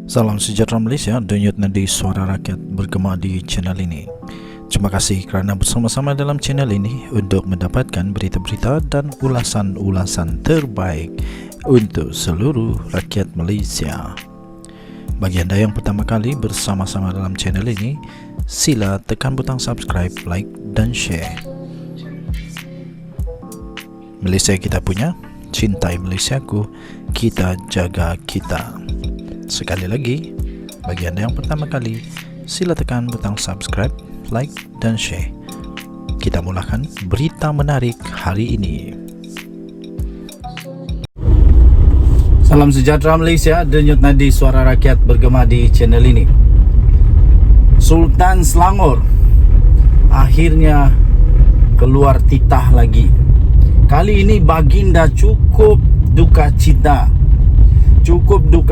Salam sejahtera Malaysia, denyut nadi suara rakyat bergema di channel ini. Terima kasih kerana bersama-sama dalam channel ini untuk mendapatkan berita-berita dan ulasan-ulasan terbaik untuk seluruh rakyat Malaysia. Bagi anda yang pertama kali bersama-sama dalam channel ini, sila tekan butang subscribe, like dan share. Malaysia kita punya, cintai Malaysiaku, kita jaga kita. Sekali lagi, bagi anda yang pertama kali, sila tekan butang subscribe, like dan share. Kita mulakan berita menarik hari ini. Salam sejahtera Malaysia, denyut nadi suara rakyat bergema di channel ini. Sultan Selangor akhirnya keluar titah lagi. Kali ini baginda cukup duka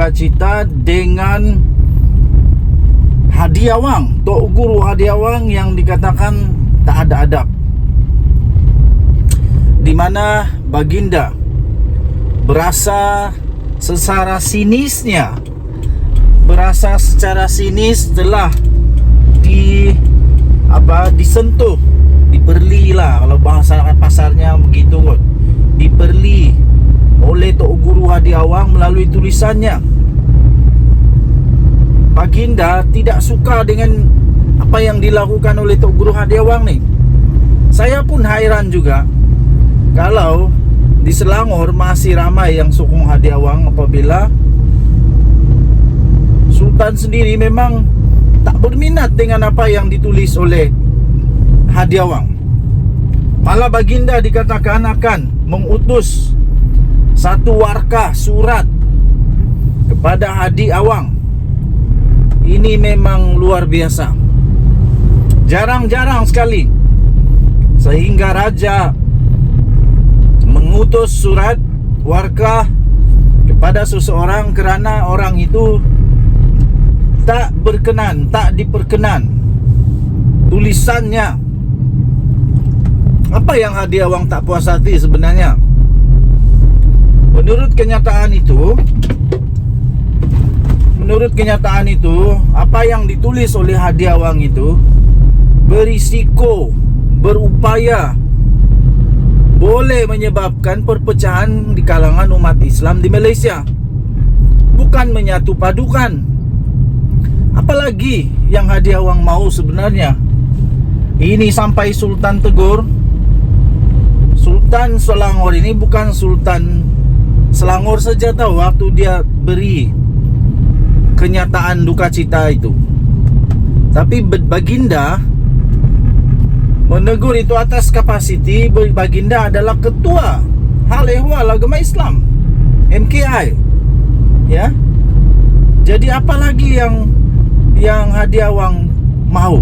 cita dengan hadiah wang, Tok Guru hadiah wang yang dikatakan tak ada adab, di mana baginda berasa secara sinisnya, secara sinis telah disentuh, diperli lah kalau bahasa pasarnya begitu kot, diperli oleh Tok Guru hadiah wang melalui tulisannya. Baginda tidak suka dengan apa yang dilakukan oleh Tok Guru hadiah wang ni. Saya pun hairan juga kalau di Selangor masih ramai yang sokong hadiah wang apabila Sultan sendiri memang tak berminat dengan apa yang ditulis oleh hadiah wang. Malah baginda dikatakan akan mengutus satu warkah surat kepada hadiah wang. Ini memang luar biasa, jarang-jarang sekali, sehingga raja mengutus surat warkah kepada seseorang kerana orang itu tak diperkenan tulisannya. Apa yang hadiah wang tak puas hati sebenarnya? Menurut kenyataan itu, apa yang ditulis oleh hadiah wang itu berisiko, berupaya boleh menyebabkan perpecahan di kalangan umat Islam di Malaysia, bukan menyatu padukan. Apalagi yang hadiah wang mau sebenarnya? Ini sampai Sultan tegur. Sultan Selangor ini bukan Sultan Selangor saja tahu waktu dia beri kenyataan duka cita itu, tapi baginda menegur itu atas kapasiti. Baginda adalah ketua Hal Ehwal Agama Islam MKI, ya. Jadi apa lagi yang hadiah wang mau?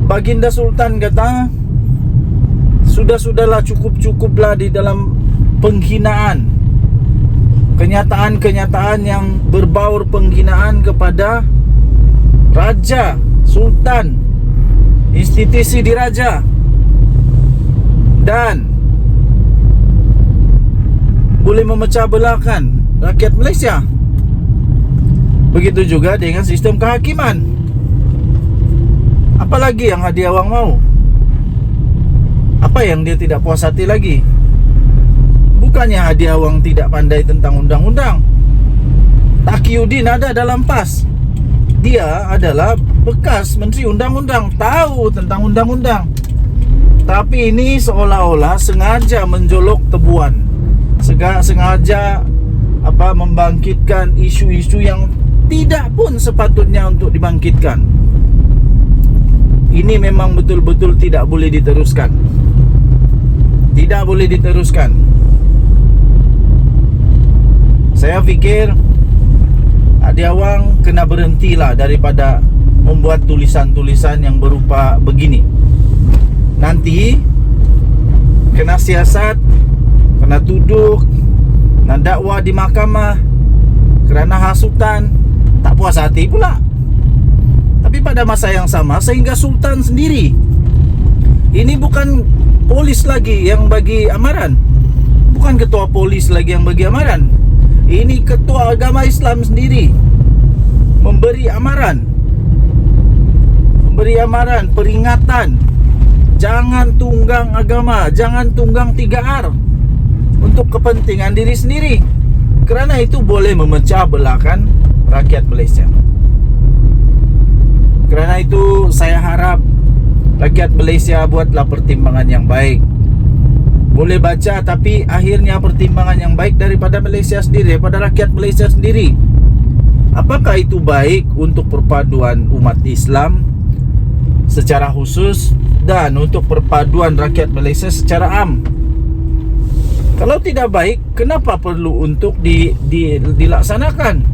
Baginda Sultan kata, sudahlah, cukuplah di dalam penghinaan, kenyataan yang berbaur penghinaan kepada raja, sultan, institusi diraja, dan boleh memecah belahkan rakyat Malaysia. Begitu juga dengan sistem kehakiman. Apalagi yang hadiah wang mau? Apa yang dia tidak puas hati lagi? Bukannya hadiah wang tidak pandai tentang undang-undang. Taqiyuddin ada dalam PAS. Dia adalah bekas Menteri Undang-Undang, tahu tentang undang-undang. Tapi ini seolah-olah sengaja menjolok tebuan, sengaja membangkitkan isu-isu yang tidak pun sepatutnya untuk dibangkitkan. Ini memang betul-betul tidak boleh diteruskan. Tidak boleh diteruskan. Saya fikir hadiah wang kena berhentilah daripada membuat tulisan-tulisan yang berupa begini. Nanti kena siasat, kena tuduh, kena dakwa di mahkamah kerana hasutan, tak puas hati pula. Tapi pada masa yang sama, sehingga Sultan sendiri, ini bukan polis lagi yang bagi amaran, bukan ketua polis lagi yang bagi amaran. Ini ketua agama Islam sendiri memberi amaran, peringatan, jangan tunggang agama, jangan tunggang 3R untuk kepentingan diri sendiri. Kerana itu boleh memecah belahkan rakyat Malaysia. Kerana itu saya harap rakyat Malaysia buatlah pertimbangan yang baik. Boleh baca, tapi akhirnya pertimbangan yang baik daripada Malaysia sendiri, daripada rakyat Malaysia sendiri. Apakah itu baik untuk perpaduan umat Islam secara khusus dan untuk perpaduan rakyat Malaysia secara am? Kalau tidak baik, kenapa perlu untuk dilaksanakan?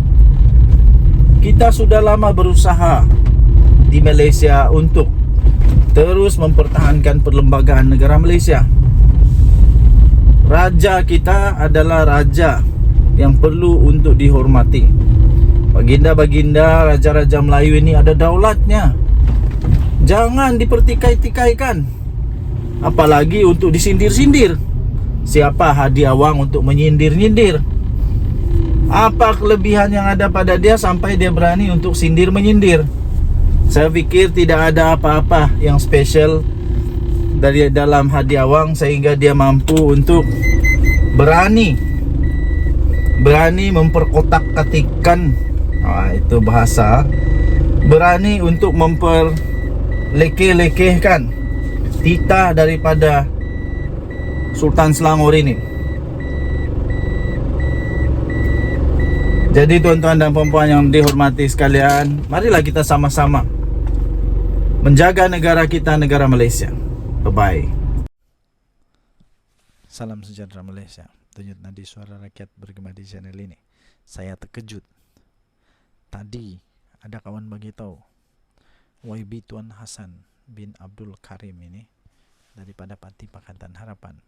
Kita sudah lama berusaha di Malaysia untuk terus mempertahankan perlembagaan negara Malaysia. Raja kita adalah raja yang perlu untuk dihormati. Baginda-baginda, raja-raja Melayu ini ada daulatnya. Jangan dipertikai-tikaikan. Apalagi untuk disindir-sindir. Siapa Hadi Awang untuk menyindir-nyindir? Apa kelebihan yang ada pada dia sampai dia berani untuk sindir-menyindir? Saya fikir tidak ada apa-apa yang spesial dari dalam Hadi Awang sehingga dia mampu untuk berani memperkotak-katikkan, itu bahasa, berani untuk memperlekeh-lekehkan titah daripada Sultan Selangor ini. Jadi tuan-tuan dan puan-puan yang dihormati sekalian, marilah kita sama-sama menjaga negara kita, negara Malaysia. Bye-bye. Salam sejahtera Malaysia. Denyut nadi suara rakyat bergema di channel ini. Saya terkejut. Tadi ada kawan bagi tahu YB Tuan Hassan bin Abdul Karim ini daripada Parti Pakatan Harapan.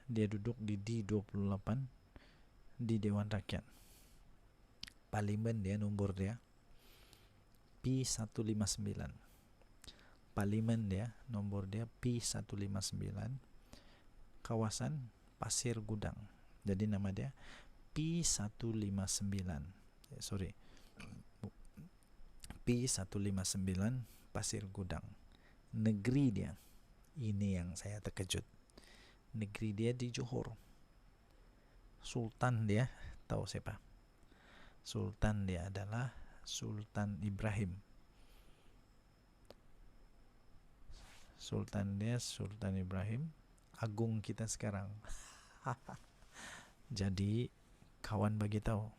Dia duduk di D28 di Dewan Rakyat. Parlimen dia, nombor dia P159. Parlimen dia, nombor dia P159, kawasan Pasir Gudang. Jadi nama dia P159 P159 Pasir Gudang. Negeri dia, ini yang saya terkejut, negeri dia di Johor. Sultan dia, tahu siapa? Sultan dia adalah Sultan Ibrahim. Sultan Ibrahim, agung kita sekarang. Jadi kawan bagi tahu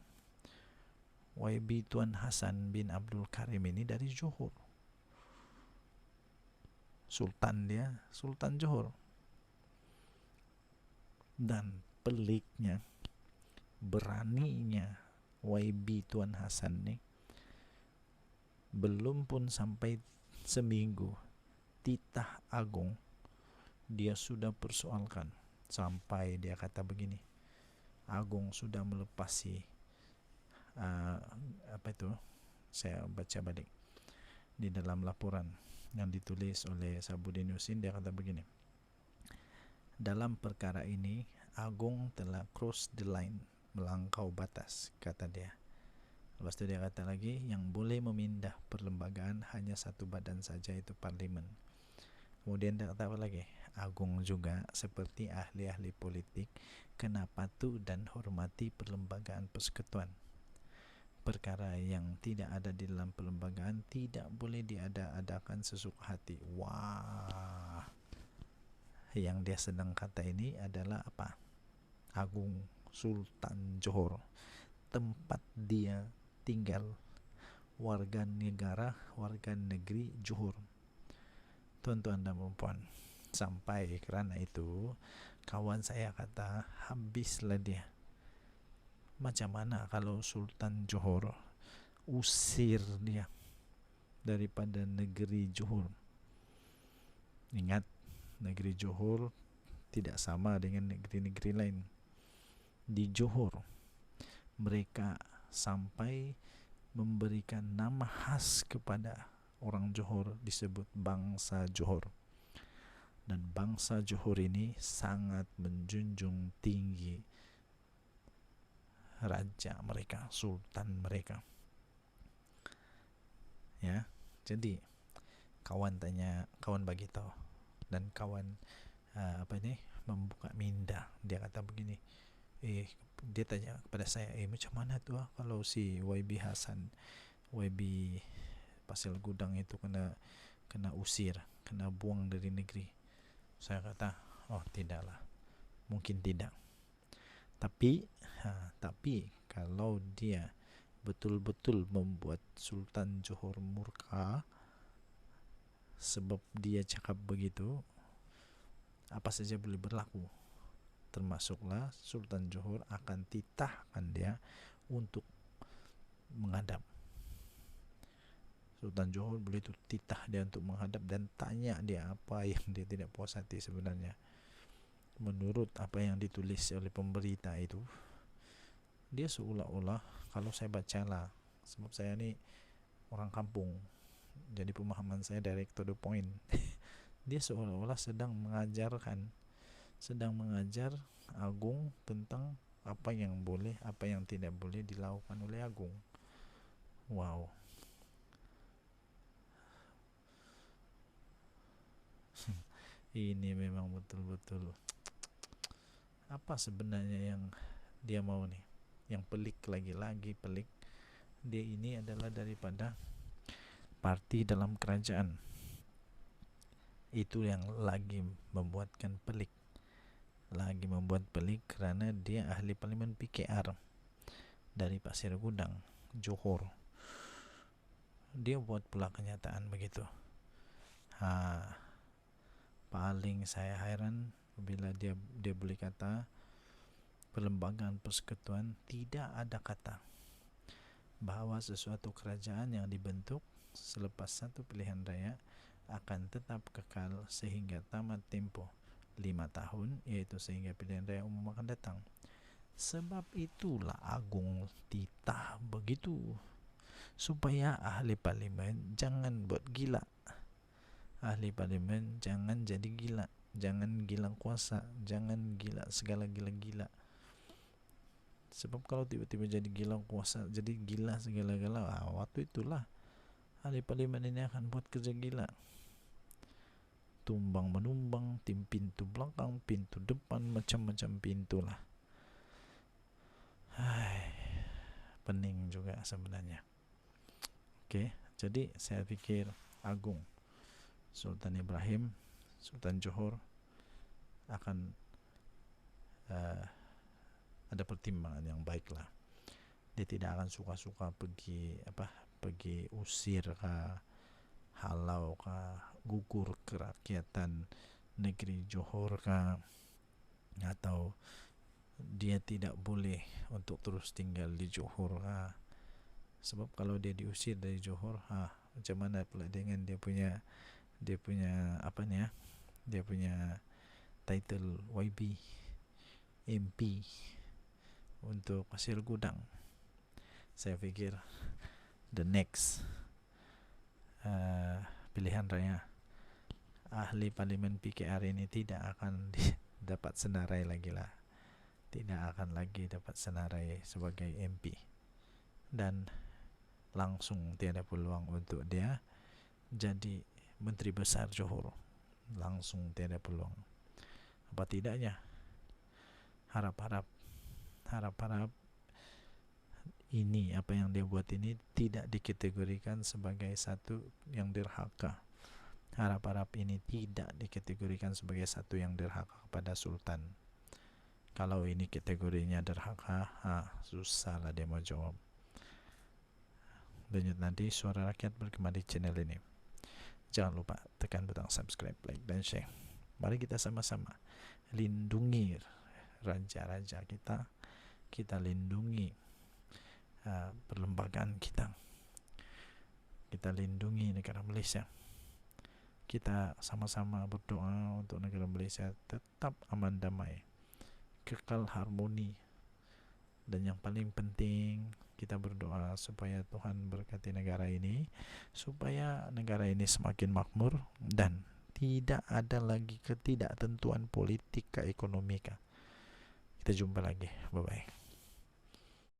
YB Tuan Hassan bin Abdul Karim ini dari Johor. Sultan dia, Sultan Johor. Dan peliknya, beraninya YB Tuan Hassan nih, belum pun sampai seminggu titah agung dia sudah persoalkan, sampai dia kata begini, agung sudah melepasi apa itu, saya baca balik di dalam laporan yang ditulis oleh Sabudin Husin. Dia kata begini, dalam perkara ini agung telah cross the line, melangkau batas, kata dia. Lepas itu dia kata lagi, yang boleh memindah perlembagaan hanya satu badan saja, itu parlimen. Kemudian dia kata apa lagi, agung juga seperti ahli-ahli politik kena patuh dan hormati perlembagaan persekutuan. Perkara yang tidak ada di dalam perlembagaan tidak boleh diada-adakan sesuka hati. Wah, yang dia sedang kata ini adalah apa? Agung Sultan Johor, tempat dia tinggal, warga negeri Johor. Tuan-tuan dan puan-puan, sampai kerana itu kawan saya kata, habislah dia. Macam mana kalau Sultan Johor usir dia daripada negeri Johor? Ingat, negeri Johor tidak sama dengan negeri-negeri lain. Di Johor mereka sampai memberikan nama khas kepada orang Johor, disebut bangsa Johor. Dan bangsa Johor ini sangat menjunjung tinggi raja mereka, sultan mereka. Ya, jadi kawan bagi tahu, dan kawan membuka minda. Dia kata begini, dia tanya kepada saya, macam mana tuh kalau si YB Hasan, YB Pasir Gudang itu kena usir, kena buang dari negeri. Saya kata, oh tidaklah, mungkin tidak. Tapi kalau dia betul-betul membuat Sultan Johor murka sebab dia cakap begitu, apa saja boleh berlaku, termasuklah Sultan Johor akan titahkan dia untuk menghadap. Sultan Johor boleh titah dia untuk menghadap dan tanya dia apa yang dia tidak puas hati sebenarnya. Menurut apa yang ditulis oleh pemberita itu, dia seolah-olah, kalau saya bacalah, sebab saya ni orang kampung, jadi pemahaman saya direct to the point. Dia seolah-olah sedang mengajar Agung tentang apa yang boleh, apa yang tidak boleh dilakukan oleh Agung. Wow. Ini memang betul-betul apa sebenarnya yang dia mau nih. Yang pelik, lagi-lagi pelik, dia ini adalah daripada parti dalam kerajaan. Itu yang lagi membuat pelik kerana dia ahli parlimen PKR dari Pasir Gudang, Johor. Dia buat pula kenyataan begitu. Paling saya heran bila dia boleh kata perlembagaan persekutuan tidak ada kata bahawa sesuatu kerajaan yang dibentuk selepas satu pilihan raya akan tetap kekal sehingga tamat tempoh 5 tahun, iaitu sehingga pilihan raya umum akan datang. Sebab itulah Agung titah begitu, supaya ahli parlimen jangan buat gila. Ahli parlimen jangan jadi gila, jangan gila kuasa, jangan gila segala gila-gila. Sebab kalau tiba-tiba jadi gila kuasa, jadi gila segala-gala, waktu itulah ahli parlimen ini akan buat kerja gila. Tumbang menumbang, tim pintu belakang, pintu depan, macam-macam pintu lah. Pening juga sebenarnya. Oke, jadi saya pikir Agung Sultan Ibrahim, Sultan Johor akan ada pertimbangan yang baik lah. Dia tidak akan suka-suka pergi usir kah, halau kah, gugur kerakyatan negeri Johor kah, atau dia tidak boleh untuk terus tinggal di Johor kah. Sebab kalau dia diusir dari Johor, macam mana pula dengan dia punya title YB MP untuk Pasir Gudang. Saya fikir the next pilihan raya ahli parlimen PKR ini tidak akan dapat senarai lagi lah, tidak akan lagi dapat senarai sebagai MP, dan langsung tiada peluang untuk dia jadi Menteri Besar Johor. Langsung tiada peluang. Apa tidaknya harap-harap ini, apa yang dia buat ini tidak dikategorikan sebagai satu yang derhaka. Harap-harap ini tidak dikategorikan sebagai satu yang derhaka kepada Sultan. Kalau ini kategorinya derhaka, susahlah dia mau jawab. Lanjut nanti Suara Rakyat berkembang di channel ini. Jangan lupa tekan butang subscribe, like, dan share. Mari kita sama-sama lindungi raja-raja kita. Kita lindungi perlembagaan kita. Kita lindungi negara Malaysia. Kita sama-sama berdoa untuk negara Malaysia tetap aman damai, kekal harmoni. Dan yang paling penting, kita berdoa supaya Tuhan berkati negara ini, supaya negara ini semakin makmur dan tidak ada lagi ketidaktentuan politik ke ekonomi kah. Kita jumpa lagi, bye bye.